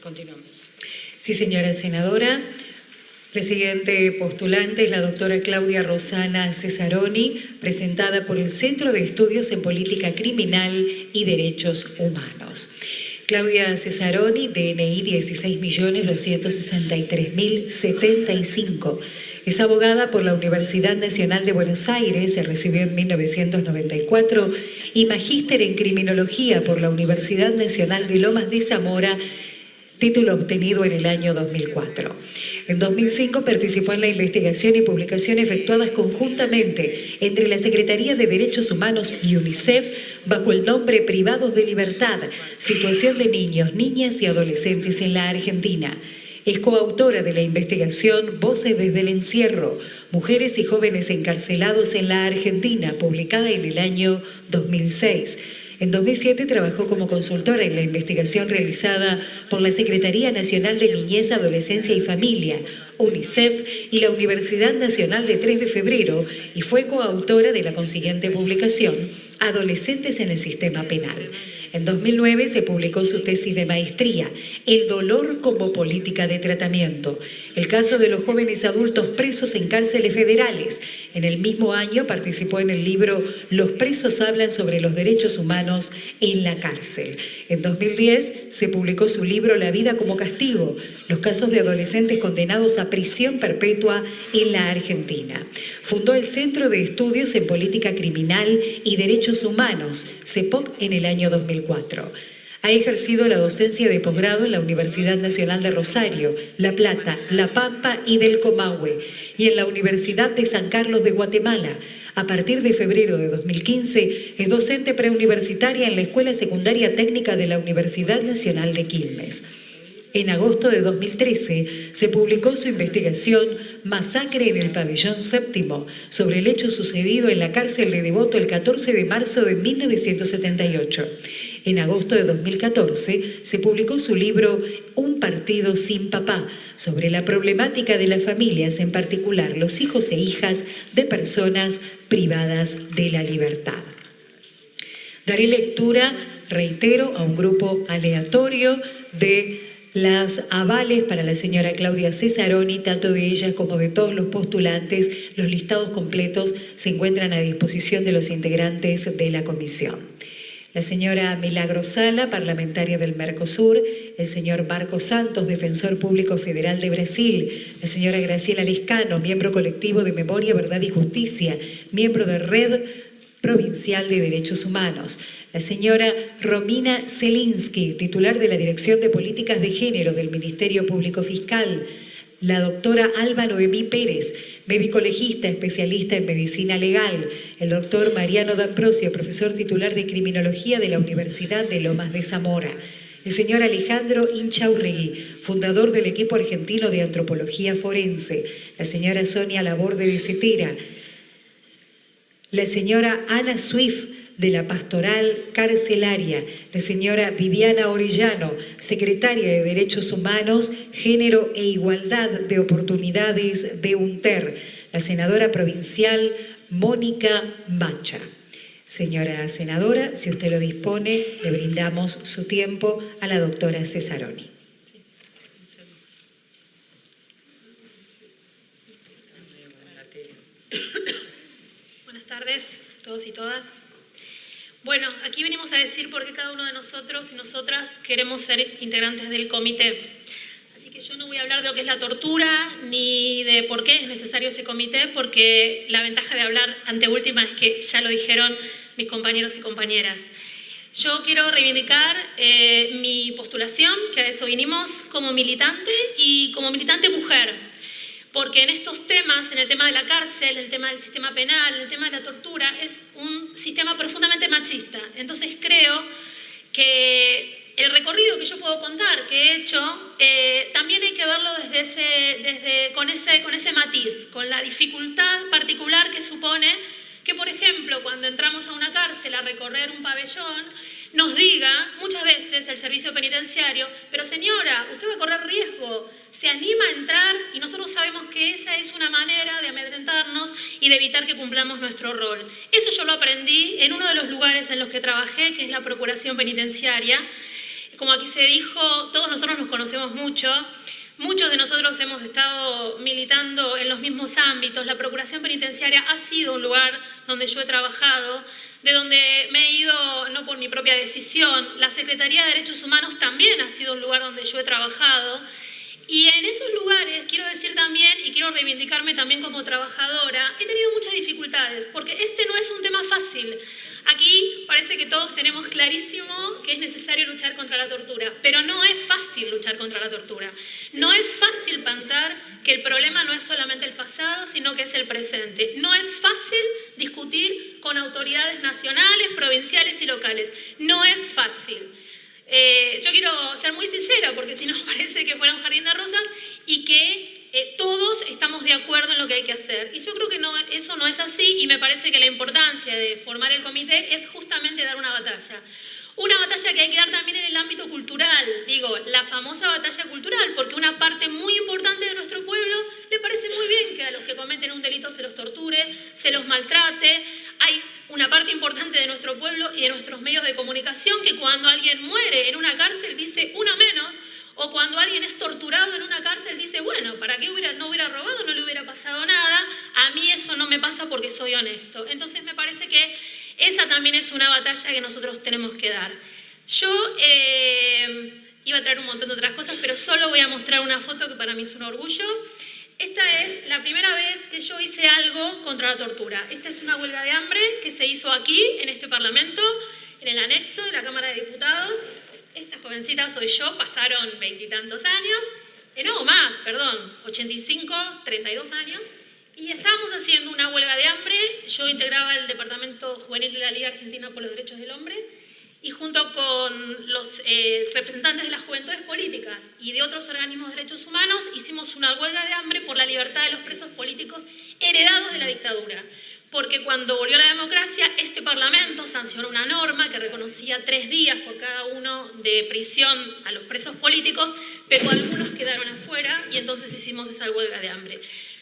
Continuamos. Sí, señora senadora. La siguiente postulante es la doctora Claudia Rosana Cesaroni, presentada por el Centro de Estudios en Política Criminal y Derechos Humanos. Claudia Cesaroni, DNI 16.263.075. Es abogada por la Universidad Nacional de Buenos Aires, se recibió en 1994, y magíster en Criminología por la Universidad Nacional de Lomas de Zamora, título obtenido en el año 2004. En 2005 participó en la investigación y publicación efectuadas conjuntamente entre la Secretaría de Derechos Humanos y UNICEF bajo el nombre Privados de Libertad, Situación de Niños, Niñas y Adolescentes en la Argentina. Es coautora de la investigación Voces desde el Encierro, Mujeres y Jóvenes Encarcelados en la Argentina, publicada en el año 2006. En 2007 trabajó como consultora en la investigación realizada por la Secretaría Nacional de Niñez, Adolescencia y Familia, UNICEF y la Universidad Nacional de 3 de Febrero y fue coautora de la consiguiente publicación, Adolescentes en el Sistema Penal. En 2009 se publicó su tesis de maestría, El dolor como política de tratamiento, el caso de los jóvenes adultos presos en cárceles federales. En el mismo año participó en el libro Los presos hablan sobre los derechos humanos en la cárcel. En 2010 se publicó su libro La vida como castigo, los casos de adolescentes condenados a prisión perpetua en la Argentina. Fundó el Centro de Estudios en Política Criminal y Derechos Humanos, CEPOC, en el año 2004. Ha ejercido la docencia de posgrado en la Universidad Nacional de Rosario, La Plata, La Pampa y del Comahue, y en la Universidad de San Carlos de Guatemala. A partir de febrero de 2015 es docente preuniversitaria en la Escuela Secundaria Técnica de la Universidad Nacional de Quilmes. En agosto de 2013 se publicó su investigación Masacre en el Pabellón Séptimo, sobre el hecho sucedido en la cárcel de Devoto el 14 de marzo de 1978. En agosto de 2014 se publicó su libro Un partido sin papá, sobre la problemática de las familias, en particular los hijos e hijas de personas privadas de la libertad. Daré lectura, reitero, a un grupo aleatorio de las avales para la señora Claudia Cesaroni, tanto de ella como de todos los postulantes. Los listados completos se encuentran a disposición de los integrantes de la comisión. La señora Milagro Sala, parlamentaria del Mercosur, el señor Marcos Santos, defensor público federal de Brasil, la señora Graciela Lescano, miembro colectivo de Memoria, Verdad y Justicia, miembro de Red Provincial de Derechos Humanos, la señora Romina Zelinsky, titular de la Dirección de Políticas de Género del Ministerio Público Fiscal, la doctora Alba Noemí Pérez, médico legista, especialista en medicina legal, el doctor Mariano D'Ambrosio, profesor titular de Criminología de la Universidad de Lomas de Zamora, el señor Alejandro Inchaurregui, fundador del equipo argentino de antropología forense, la señora Sonia Laborde de Cetera, la señora Ana Swift, de la Pastoral Carcelaria, la señora Viviana Orellano, secretaria de Derechos Humanos, Género e Igualdad de Oportunidades de UNTER, la senadora provincial Mónica Macha. Señora senadora, si usted lo dispone, le brindamos su tiempo a la doctora Cesaroni. Buenas tardes a todos y todas. Bueno, aquí venimos a decir por qué cada uno de nosotros y nosotras queremos ser integrantes del comité. Así que yo no voy a hablar de lo que es la tortura ni de por qué es necesario ese comité, porque la ventaja de hablar anteúltima es que ya lo dijeron mis compañeros y compañeras. Yo quiero reivindicar mi postulación, que a eso vinimos, como militante y como militante mujer. Porque en estos temas, en el tema de la cárcel, el tema del sistema penal, el tema de la tortura, es un sistema profundamente machista. Entonces creo que el recorrido que yo puedo contar, que he hecho, también hay que verlo con ese matiz, con la dificultad particular que supone que, por ejemplo, cuando entramos a una cárcel a recorrer un pabellón, nos diga muchas veces el servicio penitenciario, pero señora, usted va a correr riesgo, se anima a entrar, y nosotros sabemos que esa es una manera de amedrentarnos y de evitar que cumplamos nuestro rol. Eso yo lo aprendí en uno de los lugares en los que trabajé, que es la Procuración Penitenciaria, como aquí se dijo, todos nosotros nos conocemos mucho. Muchos de nosotros hemos estado militando en los mismos ámbitos. La Procuración Penitenciaria ha sido un lugar donde yo he trabajado, de donde me he ido no por mi propia decisión. La Secretaría de Derechos Humanos también ha sido un lugar donde yo he trabajado. Y en esos lugares, quiero decir también, y quiero reivindicarme también como trabajadora, he tenido muchas dificultades, porque este no es un tema fácil. Aquí parece que todos tenemos clarísimo que es necesario luchar contra la tortura, pero no es fácil luchar contra la tortura. No es fácil plantar que el problema no es solamente el pasado, sino que es el presente. No es fácil discutir con autoridades nacionales, provinciales y locales. No es fácil. Yo quiero ser muy sincera, porque si no parece que fuera un jardín de rosas y que todos estamos de acuerdo en lo que hay que hacer. Y yo creo que no, eso no es así, y me parece que la importancia de formar el comité es justamente dar una batalla. Una batalla que hay que dar también en el ámbito cultural, digo, la famosa batalla cultural, porque una parte muy importante de nuestro pueblo le parece muy bien que a los que cometen un delito se los torture, se los maltrate. Hay una parte importante de nuestro pueblo y de nuestros medios de comunicación que cuando alguien muere en una cárcel dice uno menos, o cuando alguien es torturado en una cárcel dice, bueno, ¿para qué no hubiera robado? No le hubiera pasado nada. A mí eso no me pasa porque soy honesto. Entonces me parece que esa también es una batalla que nosotros tenemos que dar. Yo iba a traer un montón de otras cosas, pero solo voy a mostrar una foto que para mí es un orgullo. Esta es la primera vez que yo hice algo contra la tortura. Esta es una huelga de hambre que se hizo aquí, en este Parlamento, en el anexo de la Cámara de Diputados. Esta jovencita soy yo, pasaron 20 y tantos años, no más, perdón, 85, 32 años, y estábamos haciendo una huelga de hambre. Yo integraba el Departamento Juvenil de la Liga Argentina por los Derechos del Hombre, y junto con los representantes de las juventudes políticas y de otros organismos de derechos humanos hicimos una huelga de hambre por la libertad de los presos políticos heredados de la dictadura. Porque cuando volvió la democracia, este Parlamento sancionó una norma que reconocía 3 días por cada uno de prisión a los presos políticos, pero algunos quedaron afuera y entonces hicimos esa huelga de hambre.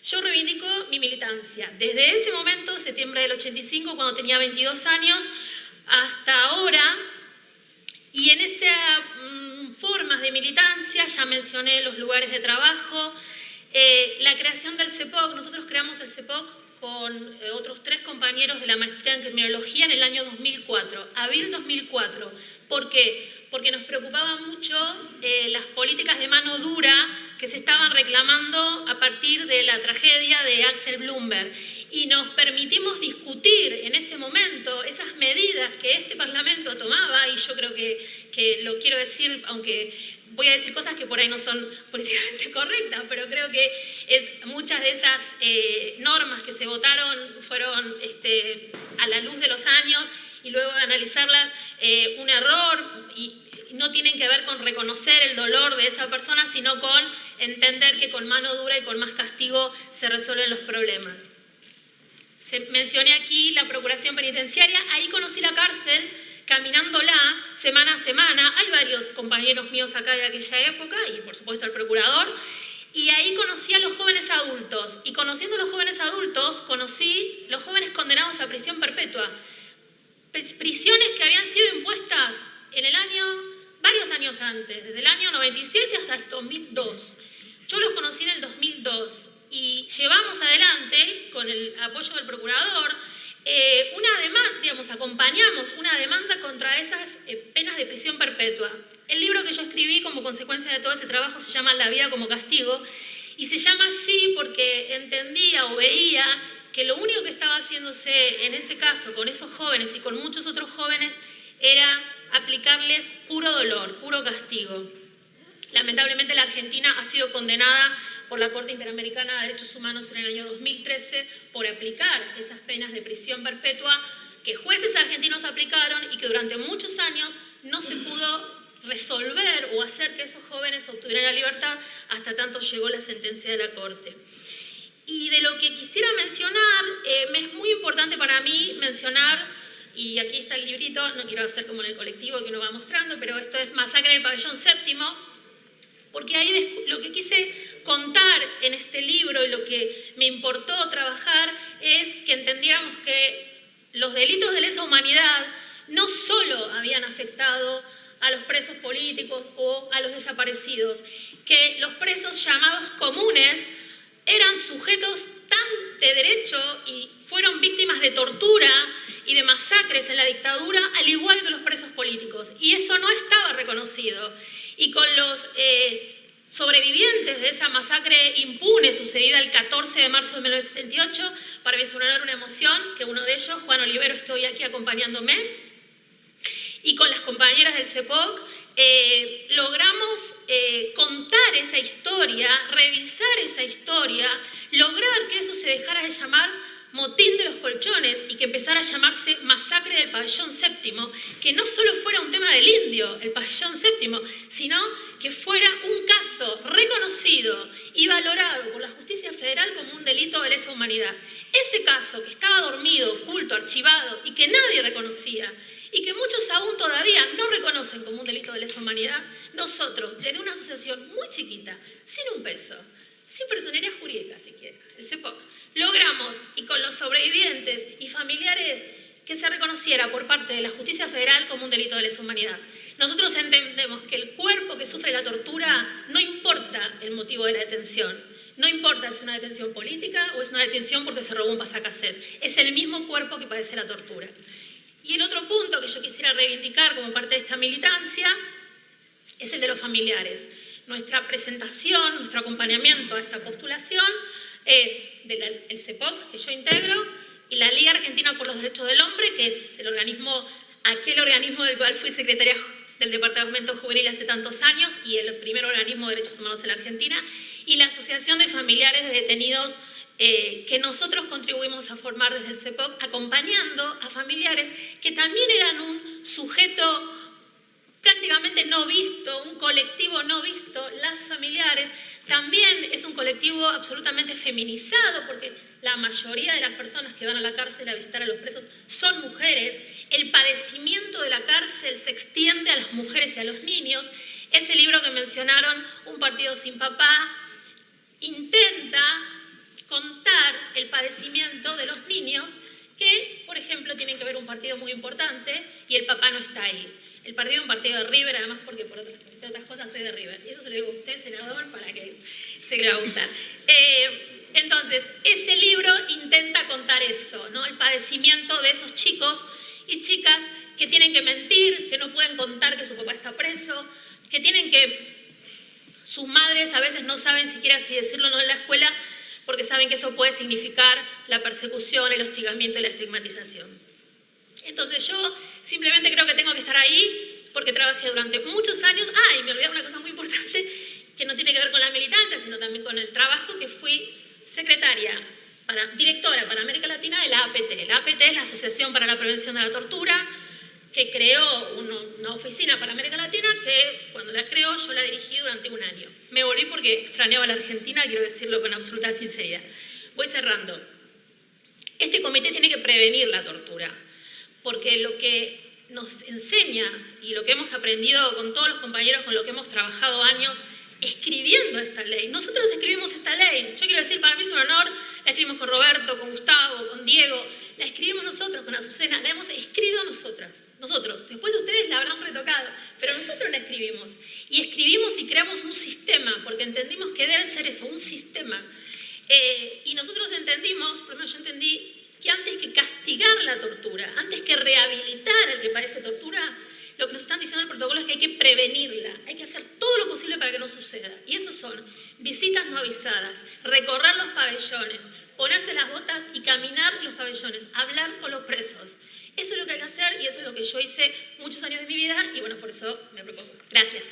Yo reivindico mi militancia. Desde ese momento, septiembre del 85, cuando tenía 22 años, hasta ahora, y en esas formas de militancia, ya mencioné los lugares de trabajo, la creación del CEPOC. Nosotros creamos el CEPOC con otros 3 compañeros de la maestría en criminología en el año 2004, abril 2004. ¿Por qué? Porque nos preocupaban mucho las políticas de mano dura que se estaban reclamando a partir de la tragedia de Axel Bloomberg. Y nos permitimos discutir en ese momento esas medidas que este Parlamento tomaba, y yo creo que lo quiero decir, aunque voy a decir cosas que por ahí no son políticamente correctas, pero creo que muchas de esas normas que se votaron fueron a la luz de los años, y luego de analizarlas un error, y no tienen que ver con reconocer el dolor de esa persona, sino con entender que con mano dura y con más castigo se resuelven los problemas. Mencioné aquí la Procuración Penitenciaria, ahí conocí la cárcel, caminándola semana a semana. Hay varios compañeros míos acá de aquella época, y por supuesto el procurador, y ahí conocí a los jóvenes adultos, y conociendo a los jóvenes adultos, conocí los jóvenes condenados a prisión perpetua. Prisiones que habían sido impuestas en el varios años antes, desde el año 97 hasta el 2002. Yo los conocí en el 2002, y llevamos adelante, con el apoyo del procurador, una demanda, digamos, acompañamos una demanda contra esas penas de prisión perpetua. El libro que yo escribí como consecuencia de todo ese trabajo se llama La vida como castigo, y se llama así porque entendía o veía que lo único que estaba haciéndose en ese caso con esos jóvenes y con muchos otros jóvenes era aplicarles puro dolor, puro castigo. Lamentablemente la Argentina ha sido condenada por la Corte Interamericana de Derechos Humanos en el año 2013 por aplicar esas penas de prisión perpetua que jueces argentinos aplicaron y que durante muchos años no se pudo resolver o hacer que esos jóvenes obtuvieran la libertad hasta tanto llegó la sentencia de la Corte. Y de lo que quisiera mencionar, me es muy importante para mí mencionar, y aquí está el librito, no quiero hacer como en el colectivo que uno va mostrando, pero esto es Masacre del Pabellón Séptimo, porque ahí lo que quise contar en este libro y lo que me importó trabajar es que entendiéramos que los delitos de lesa humanidad no solo habían afectado a los presos políticos o a los desaparecidos, que los presos llamados comunes eran sujetos tan de derecho y fueron víctimas de tortura y de masacres en la dictadura, al igual que los presos políticos. Y eso no estaba reconocido. Y con los sobrevivientes de esa masacre impune sucedida el 14 de marzo de 1978, para mí es un honor, una emoción que uno de ellos, Juan Olivero, esté hoy aquí acompañándome. Y con las compañeras del CEPOC logramos contar esa historia, revisar esa historia, lograr que eso se dejara de llamar motín de los colchones y que empezara a llamarse masacre del pabellón séptimo, que no solo fuera un tema del indio, el pabellón séptimo, sino que fuera un caso reconocido y valorado por la justicia federal como un delito de lesa humanidad. Ese caso que estaba dormido, oculto, archivado y que nadie reconocía, y que muchos aún todavía no reconocen como un delito de lesa humanidad, nosotros, desde una asociación muy chiquita, sin un peso, sin personería jurídica siquiera, el CEPOC, logramos, y con los sobrevivientes y familiares, que se reconociera por parte de la justicia federal como un delito de lesa humanidad. Nosotros entendemos que el cuerpo que sufre la tortura no importa el motivo de la detención, no importa si es una detención política o es una detención porque se robó un pasacassette, es el mismo cuerpo que padece la tortura. Y el otro punto que yo quisiera reivindicar como parte de esta militancia es el de los familiares. Nuestra presentación, nuestro acompañamiento a esta postulación es del CEPOC, que yo integro, y la Liga Argentina por los Derechos del Hombre, que es el organismo, aquel organismo del cual fui secretaria del Departamento Juvenil hace tantos años y el primer organismo de derechos humanos en la Argentina, y la Asociación de Familiares de Detenidos que nosotros contribuimos a formar desde el CEPOC, acompañando a familiares que también eran un sujeto prácticamente no visto, un colectivo no visto. Las familiares también es un colectivo absolutamente feminizado, porque la mayoría de las personas que van a la cárcel a visitar a los presos son mujeres. El padecimiento de la cárcel se extiende a las mujeres y a los niños. Ese libro que mencionaron, Un partido sin papá, intenta contar el padecimiento de los niños que, por ejemplo, tienen que ver un partido muy importante y el papá no está ahí. El partido es un partido de River, además porque por otras cosas soy de River. Y eso se lo digo a usted, senador, para que se le va a gustar. Entonces, ese libro intenta contar eso, ¿no? El padecimiento de esos chicos y chicas que tienen que mentir, que no pueden contar que su papá está preso, que tienen que... Sus madres a veces no saben siquiera si decirlo o no en la escuela, porque saben que eso puede significar la persecución, el hostigamiento y la estigmatización. Entonces yo simplemente creo que tengo que estar ahí porque trabajé durante muchos años. Y me olvidé una cosa muy importante que no tiene que ver con la militancia, sino también con el trabajo, que fui directora para América Latina de la APT. La APT es la Asociación para la Prevención de la Tortura, que creó una oficina para América Latina que cuando la creó yo la dirigí durante un año. Me volví porque extrañaba a la Argentina, quiero decirlo con absoluta sinceridad. Voy cerrando. Este comité tiene que prevenir la tortura, porque lo que nos enseña y lo que hemos aprendido con todos los compañeros con los que hemos trabajado años escribiendo esta ley. Nosotros escribimos esta ley. Yo quiero decir, para mí es un honor, la escribimos con Roberto, con Gustavo, con Diego, la escribimos nosotros, con Azucena, la hemos escrito nosotros. Después ustedes la habrán retocado, pero nosotros la escribimos. Y escribimos y creamos un sistema, porque entendimos que debe ser eso, un sistema. Y nosotros entendimos, por lo menos yo entendí, que antes que castigar la tortura, antes que rehabilitar al que padece tortura, lo que nos están diciendo el protocolo es que hay que prevenirla, hay que hacer todo lo posible para que no suceda. Y eso son visitas no avisadas, recorrer los pabellones, ponerse las botas y caminar los pabellones, hablar con los presos. Eso es lo que hay que hacer y eso es lo que yo hice muchos años de mi vida y bueno, por eso me propongo. Gracias.